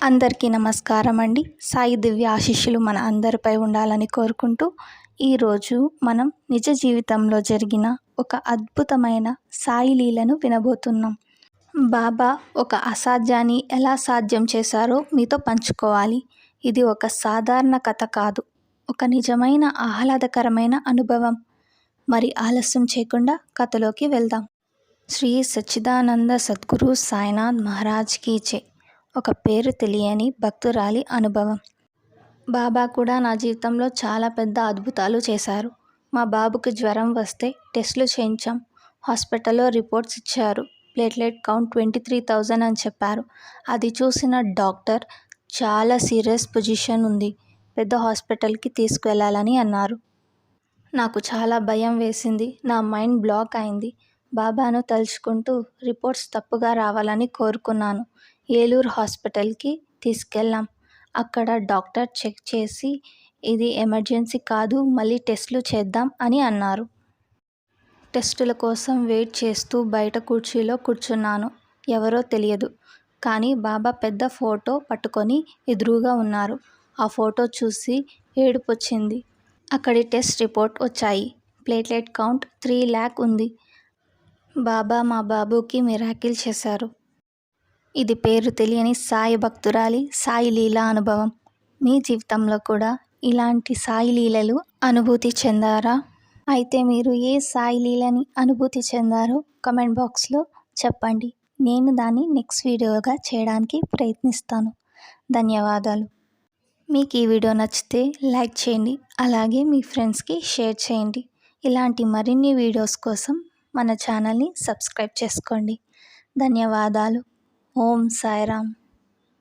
అందరికీ నమస్కారం అండి. సాయి దివ్య ఆశీస్సులు మన అందరిపై ఉండాలని కోరుకుంటూ ఈరోజు మనం నిజ జీవితంలో జరిగిన ఒక అద్భుతమైన సాయి లీలను వినబోతున్నాం. బాబా ఒక అసాధ్యాన్ని ఎలా సాధ్యం చేశారో మీతో పంచుకోవాలి. ఇది ఒక సాధారణ కథ కాదు, ఒక నిజమైన ఆహ్లాదకరమైన అనుభవం. మరి ఆలస్యం చేయకుండా కథలోకి వెళ్దాం. శ్రీ సచ్చిదానంద సద్గురు సాయినాథ్ మహారాజ్ కీ జై. ఒక పేరు తెలియని భక్తురాలి అనుభవం. బాబా కూడా నా జీవితంలో చాలా పెద్ద అద్భుతాలు చేశారు. మా బాబుకి జ్వరం వస్తే టెస్టులు చేయించాం. హాస్పిటల్లో రిపోర్ట్స్ ఇచ్చారు. ప్లేట్లెట్ కౌంట్ 23,000 అని చెప్పారు. అది చూసిన డాక్టర్ చాలా సీరియస్ పొజిషన్ ఉంది, పెద్ద హాస్పిటల్కి తీసుకువెళ్ళాలని అన్నారు. నాకు చాలా భయం వేసింది. నా మైండ్ బ్లాక్ అయింది. బాబాను తలుచుకుంటూ రిపోర్ట్స్ తప్పుగా రావాలని కోరుకున్నాను. ఏలూరు హాస్పిటల్కి తీసుకెళ్ళాం. అక్కడ డాక్టర్ చెక్ చేసి ఇది ఎమర్జెన్సీ కాదు, మళ్ళీ టెస్టులు చేద్దాం అని అన్నారు. టెస్టుల కోసం వెయిట్ చేస్తూ బయట కుర్చీలో కూర్చున్నాను. ఎవరో తెలియదు, కానీ బాబా పెద్ద ఫోటో పట్టుకొని ఎదురుగా ఉన్నారు. ఆ ఫోటో చూసి ఏడుపొచ్చింది. అక్కడి టెస్ట్ రిపోర్ట్ వచ్చాయి. ప్లేట్లెట్ కౌంట్ 3 lakh ఉంది. బాబా మా బాబుకి మిరాకిల్ చేశారు. ఇది పేరు తెలియని సాయి భక్తురాలి సాయి లీలా అనుభవం. మీ జీవితంలో కూడా ఇలాంటి సాయి లీలలు అనుభూతి చెందారా? అయితే మీరు ఏ సాయి లీలని అనుభూతి చెందారో కమెంట్ బాక్స్లో చెప్పండి. నేను దాన్ని నెక్స్ట్ వీడియోగా చేయడానికి ప్రయత్నిస్తాను. ధన్యవాదాలు. మీకు ఈ వీడియో నచ్చితే లైక్ చేయండి, అలాగే మీ ఫ్రెండ్స్కి షేర్ చేయండి. ఇలాంటి మరిన్ని వీడియోస్ కోసం మన ఛానల్ని సబ్స్క్రైబ్ చేసుకోండి. ధన్యవాదాలు. ఓం సాయిరామ్.